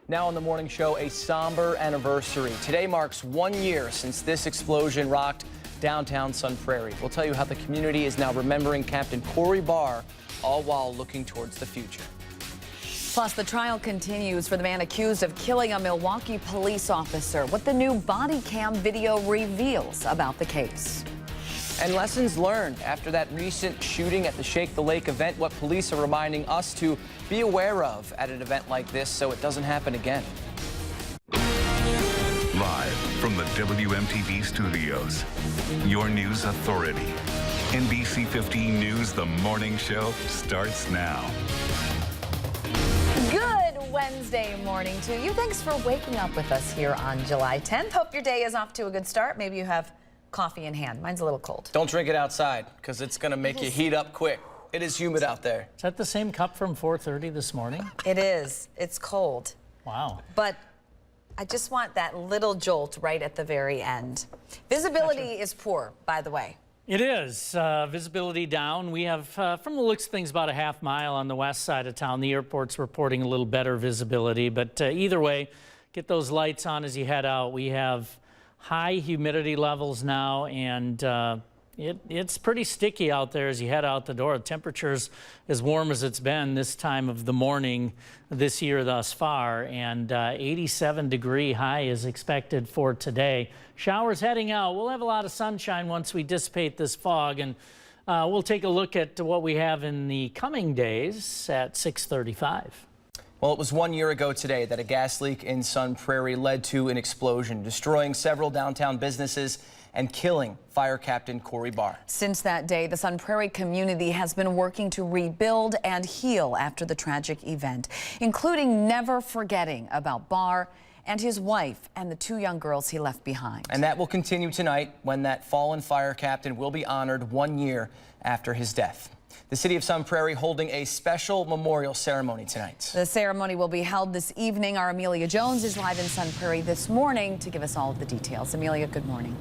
Now on the morning show, a somber anniversary. Today marks 1 year since this explosion rocked downtown Sun Prairie. We'll tell you how the community is now remembering Captain Corey Barr, all while looking towards the future. Plus, the trial continues for the man accused of killing a Milwaukee police officer. What the new body cam video reveals about the case. And lessons learned after that recent shooting at the Shake the Lake event, what police are reminding us to be aware of at an event like this so it doesn't happen again. Live from the WMTV studios, your news authority. NBC 15 News, the morning show starts now. Good Wednesday morning to you. Thanks for waking up with us here on July 10th. Hope your day is off to a good start. Maybe you have coffee in hand. Mine's a little cold. Don't drink it outside because it's going to make you heat up quick. It is humid out there. Is that the same cup from 4:30 this morning? It is. It's cold. Wow. But I just want that little jolt right at the very end. Visibility is poor, by the way. It is. Visibility down. We have, from the looks of things, about a half mile on the west side of town. The airport's reporting a little better visibility. But either way, get those lights on as you head out. We have high humidity levels now, and it's pretty sticky out there as you head out the door. The temperature's as warm as it's been this time of the morning this year thus far, and 87-degree high is expected for today. Showers heading out. We'll have a lot of sunshine once we dissipate this fog, and we'll take a look at what we have in the coming days at 6:35. Well, it was 1 year ago today that a gas leak in Sun Prairie led to an explosion, destroying several downtown businesses and killing Fire Captain Corey Barr. Since that day, the Sun Prairie community has been working to rebuild and heal after the tragic event, including never forgetting about Barr and his wife and the 2 young girls he left behind. And that will continue tonight when that fallen fire captain will be honored 1 year after his death. The city of Sun Prairie holding a special memorial ceremony tonight. The ceremony will be held this evening. Our Amelia Jones is live in Sun Prairie this morning to give us all of the details. Amelia, good morning.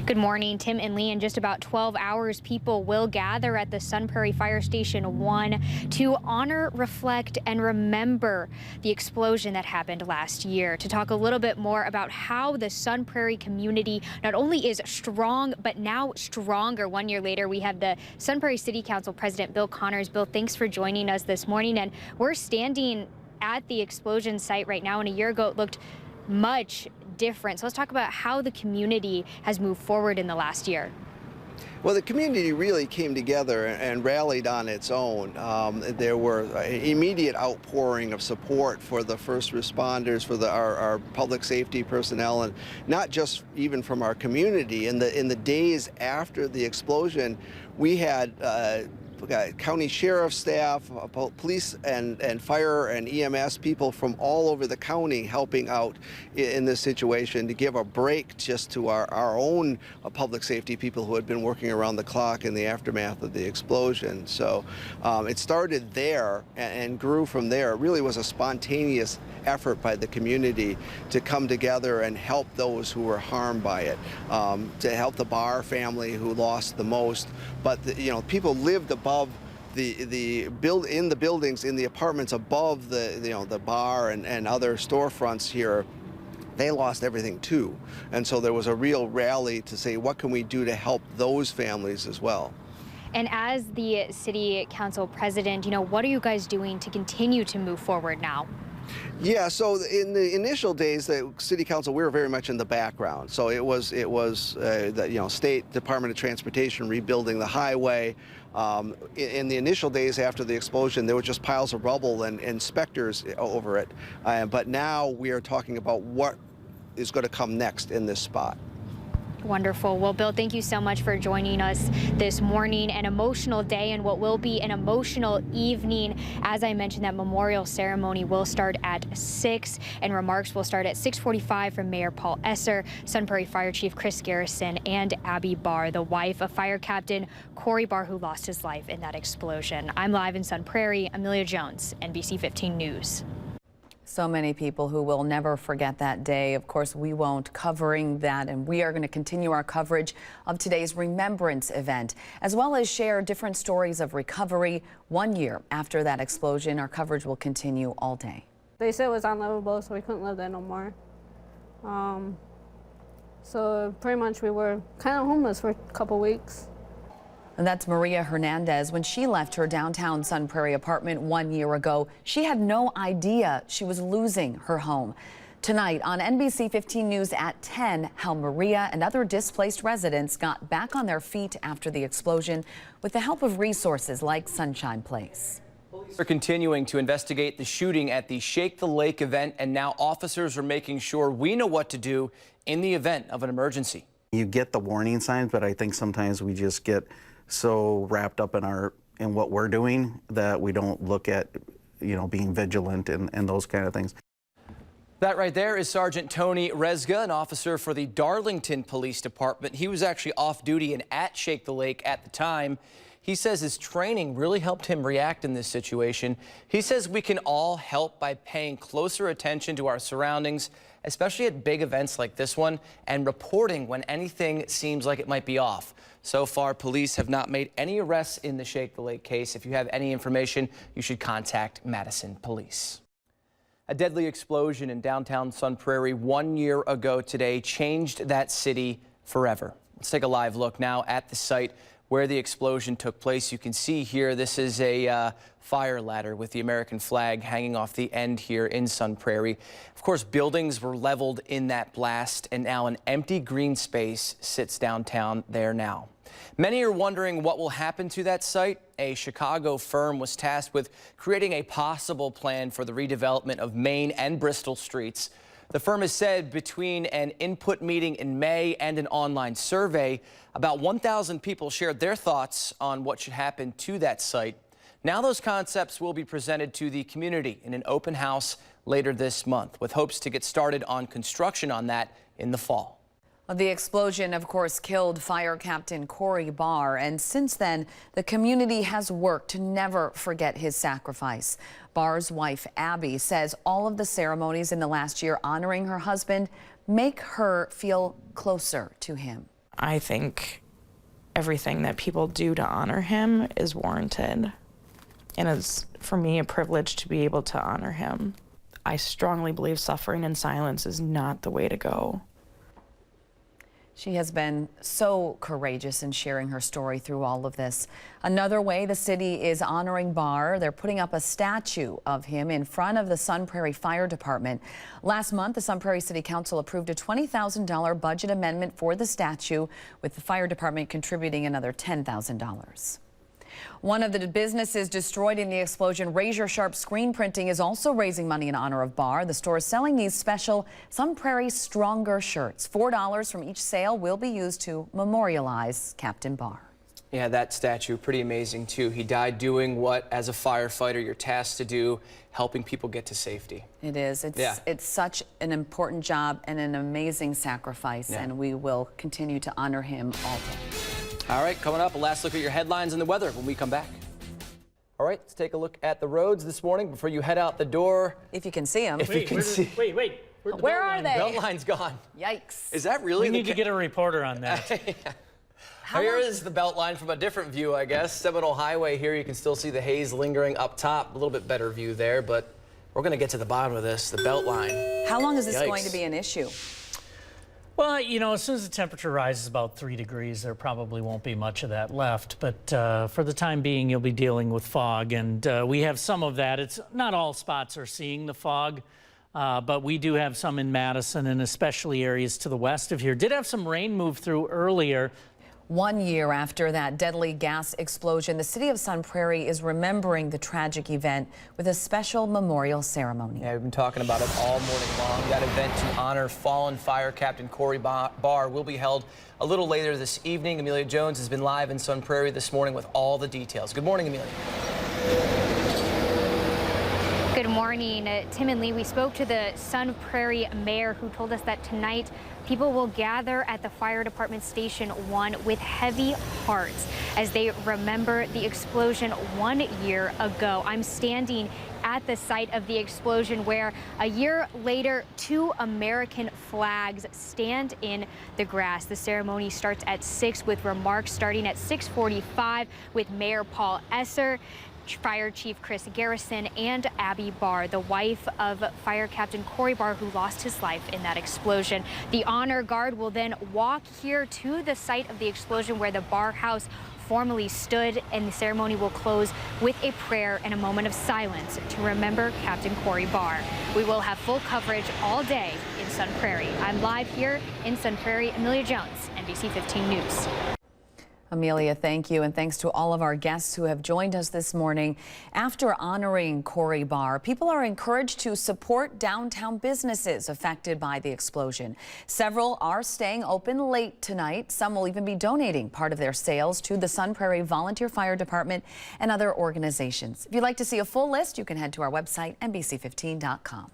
Good morning, Tim and Lee. In just about 12 hours, people will gather at the Sun Prairie Fire Station 1 to honor, reflect, and remember the explosion that happened last year. To talk a little bit more about how the Sun Prairie community not only is strong, but now stronger. 1 year later, we have the Sun Prairie City Council President Bill Connors. Bill, thanks for joining us this morning. And we're standing at the explosion site right now, and a year ago it looked much different. So let's talk about how the community has moved forward in the last year. Well, the community really came together and rallied on its own. There were an immediate outpouring of support for the first responders, for our public safety personnel, and not just even from our community. In the days after the explosion, we had county sheriff staff, police and fire and EMS people from all over the county helping out in this situation to give a break just to our own public safety people who had been working around the clock in the aftermath of the explosion. So it started there and grew from there. It really was a spontaneous effort by the community to come together and help those who were harmed by it, to help the Barr family who lost the most. But people lived above in the buildings, in the apartments above the bar and other storefronts here. They lost everything too, and so there was a real rally to say, what can we do to help those families as well? And as the city council president, what are you guys doing to continue to move forward now? Yeah, so in the initial days, the city council, we were very much in the background. So it was the State Department of Transportation rebuilding the highway. In the initial days after the explosion, there were just piles of rubble and inspectors over it. But now we are talking about what is going to come next in this spot. Wonderful. Well, Bill, thank you so much for joining us this morning. An emotional day and what will be an emotional evening. As I mentioned, that memorial ceremony will start at 6 and remarks will start at 6:45 from Mayor Paul Esser, Sun Prairie Fire Chief Chris Garrison, and Abby Barr, the wife of Fire Captain Corey Barr, who lost his life in that explosion. I'm live in Sun Prairie. Amelia Jones, NBC 15 News. So many people who will never forget that day. Of course, we won't covering that, and we are going to continue our coverage of today's remembrance event, as well as share different stories of recovery 1 year after that explosion. Our coverage will continue all day. They said it was unlivable, so we couldn't live there no more. So pretty much we were kind of homeless for a couple weeks. And that's Maria Hernandez. When she left her downtown Sun Prairie apartment 1 year ago, she had no idea she was losing her home. Tonight on NBC 15 News at 10, how Maria and other displaced residents got back on their feet after the explosion with the help of resources like Sunshine Place. Police are continuing to investigate the shooting at the Shake the Lake event, and now officers are making sure we know what to do in the event of an emergency. You get the warning signs, but I think sometimes we just get so wrapped up in what we're doing that we don't look at, being vigilant and those kind of things. That right there is Sergeant Tony Rezga, an officer for the Darlington Police Department. He was actually off duty and at Shake the Lake at the time. He says his training really helped him react in this situation. He says we can all help by paying closer attention to our surroundings, especially at big events like this one, and reporting when anything seems like it might be off. So far, police have not made any arrests in the Shake the Lake case. If you have any information, you should contact Madison Police. A deadly explosion in downtown Sun Prairie 1 year ago today changed that city forever. Let's take a live look now at the site where the explosion took place. You can see here, this is a fire ladder with the American flag hanging off the end here in Sun Prairie. Of course, buildings were leveled in that blast, and now an empty green space sits downtown there now. Many are wondering what will happen to that site. A Chicago firm was tasked with creating a possible plan for the redevelopment of Main and Bristol streets. The firm has said between an input meeting in May and an online survey, about 1,000 people shared their thoughts on what should happen to that site. Now those concepts will be presented to the community in an open house later this month, with hopes to get started on construction on that in the fall. The explosion, of course, killed Fire Captain Corey Barr, and since then, the community has worked to never forget his sacrifice. Barr's wife, Abby, says all of the ceremonies in the last year honoring her husband make her feel closer to him. I think everything that people do to honor him is warranted, and it's, for me, a privilege to be able to honor him. I strongly believe suffering in silence is not the way to go. She has been so courageous in sharing her story through all of this. Another way the city is honoring Barr, they're putting up a statue of him in front of the Sun Prairie Fire Department. Last month, the Sun Prairie City Council approved a $20,000 budget amendment for the statue, with the fire department contributing another $10,000. One of the businesses destroyed in the explosion, Razor Sharp Screen Printing, is also raising money in honor of Barr. The store is selling these special Sun Prairie Stronger shirts. $4 from each sale will be used to memorialize Captain Barr. Yeah, that statue, pretty amazing too. He died doing what, as a firefighter, you're tasked to do, helping people get to safety. It is. It's such an important job and an amazing sacrifice, and we will continue to honor him all day. All right, coming up, a last look at your headlines and the weather when we come back. All right, let's take a look at the roads this morning before you head out the door. If you can see them. Wait, Where are they? Belt line's gone. Yikes. Is that really? We need to get a reporter on that. Here is the belt line from a different view, I guess. Seminole Highway here, you can still see the haze lingering up top. A little bit better view there, but we're going to get to the bottom of this, the belt line. How long is this going to be an issue? Well, as soon as the temperature rises about 3 degrees, there probably won't be much of that left. But for the time being, you'll be dealing with fog. And we have some of that. It's not all spots are seeing the fog, but we do have some in Madison and especially areas to the west of here. Did have some rain move through earlier. 1 year after that deadly gas explosion, the city of Sun Prairie is remembering the tragic event with a special memorial ceremony. Yeah, we've been talking about it all morning long. That event to honor fallen fire captain Corey Barr will be held a little later this evening. Amelia Jones has been live in Sun Prairie this morning with all the details. Good morning, Amelia. Good morning, Tim and Lee. We spoke to the Sun Prairie mayor, who told us that tonight people will gather at the fire department Station 1 with heavy hearts as they remember the explosion 1 year ago. I'm standing at the site of the explosion where a year later 2 American flags stand in the grass. The ceremony starts at 6 with remarks starting at 6:45 with Mayor Paul Esser, Fire Chief Chris Garrison, and Abby Barr, the wife of Fire Captain Corey Barr, who lost his life in that explosion. The honor guard will then walk here to the site of the explosion where the Barr house formally stood, and the ceremony will close with a prayer and a moment of silence to remember Captain Corey Barr. We will have full coverage all day in Sun Prairie. I'm live here in Sun Prairie. Amelia Jones, NBC 15 News. Amelia, thank you, and thanks to all of our guests who have joined us this morning. After honoring Corey Barr, people are encouraged to support downtown businesses affected by the explosion. Several are staying open late tonight. Some will even be donating part of their sales to the Sun Prairie Volunteer Fire Department and other organizations. If you'd like to see a full list, you can head to our website, NBC15.com.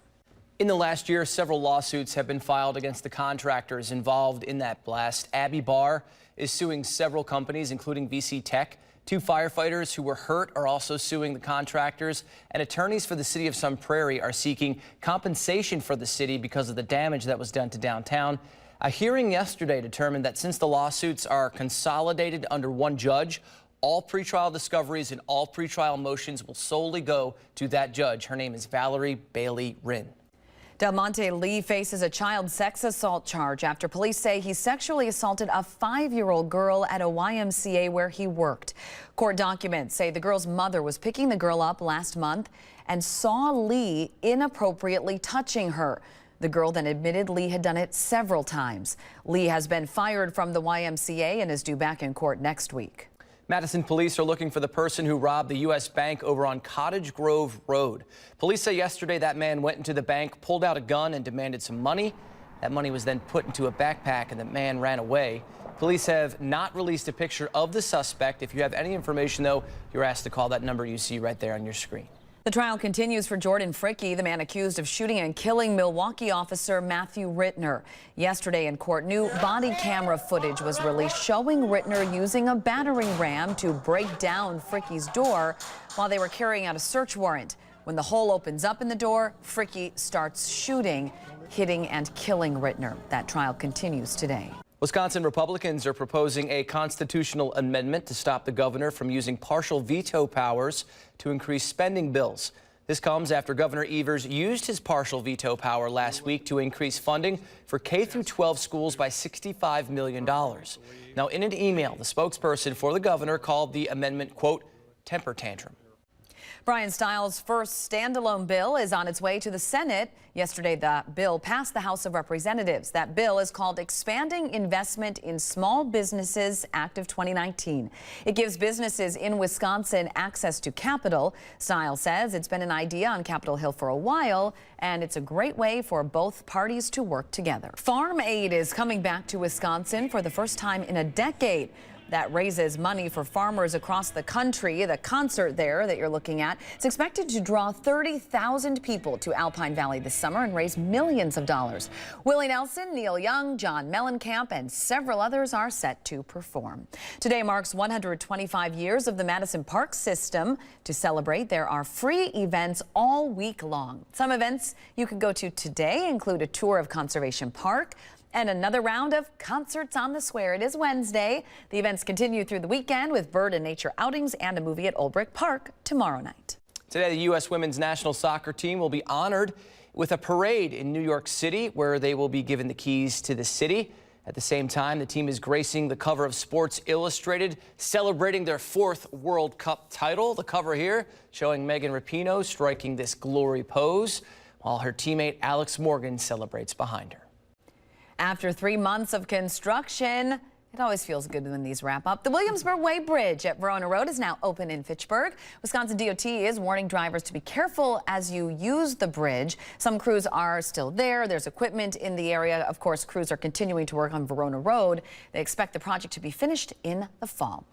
In the last year, several lawsuits have been filed against the contractors involved in that blast. Abby Barr is suing several companies, including VC Tech. 2 firefighters who were hurt are also suing the contractors, and attorneys for the city of Sun Prairie are seeking compensation for the city because of the damage that was done to downtown. A hearing yesterday determined that since the lawsuits are consolidated under one judge, all pretrial discoveries and all pretrial motions will solely go to that judge. Her name is Valerie Bailey Rinn. Del Monte Lee faces a child sex assault charge after police say he sexually assaulted a 5-year-old girl at a YMCA where he worked. Court documents say the girl's mother was picking the girl up last month and saw Lee inappropriately touching her. The girl then admitted Lee had done it several times. Lee has been fired from the YMCA and is due back in court next week. Madison police are looking for the person who robbed the U.S. Bank over on Cottage Grove Road. Police say yesterday that man went into the bank, pulled out a gun, and demanded some money. That money was then put into a backpack, and the man ran away. Police have not released a picture of the suspect. If you have any information, though, you're asked to call that number you see right there on your screen. The trial continues for Jordan Fricke, the man accused of shooting and killing Milwaukee officer Matthew Rittner. Yesterday in court, new body camera footage was released showing Rittner using a battering ram to break down Fricke's door while they were carrying out a search warrant. When the hole opens up in the door, Fricke starts shooting, hitting and killing Rittner. That trial continues today. Wisconsin Republicans are proposing a constitutional amendment to stop the governor from using partial veto powers to increase spending bills. This comes after Governor Evers used his partial veto power last week to increase funding for K-12 schools by $65 million. Now, in an email, the spokesperson for the governor called the amendment, quote, temper tantrum. Brian Stiles' first standalone bill is on its way to the Senate. Yesterday, the bill passed the House of Representatives. That bill is called Expanding Investment in Small Businesses Act of 2019. It gives businesses in Wisconsin access to capital. Stiles says it's been an idea on Capitol Hill for a while, and it's a great way for both parties to work together. Farm Aid is coming back to Wisconsin for the first time in a decade. That raises money for farmers across the country. The concert there that you're looking at, it's expected to draw 30,000 people to Alpine Valley this summer and raise millions of dollars. Willie Nelson, Neil Young, John Mellencamp, and several others are set to perform. Today marks 125 years of the Madison Park system. To celebrate, there are free events all week long. Some events you can go to today include a tour of Conservation Park, and another round of concerts on the square. It is Wednesday. The events continue through the weekend with bird and nature outings and a movie at Old Brick Park tomorrow night. Today, the U.S. women's national soccer team will be honored with a parade in New York City where they will be given the keys to the city. At the same time, the team is gracing the cover of Sports Illustrated, celebrating their 4th World Cup title. The cover here showing Megan Rapinoe striking this glory pose while her teammate Alex Morgan celebrates behind her. After 3 months of construction, it always feels good when these wrap up. The Williamsburg Way Bridge at Verona Road is now open in Fitchburg. Wisconsin DOT is warning drivers to be careful as you use the bridge. Some crews are still there. There's equipment in the area. Of course, crews are continuing to work on Verona Road. They expect the project to be finished in the fall.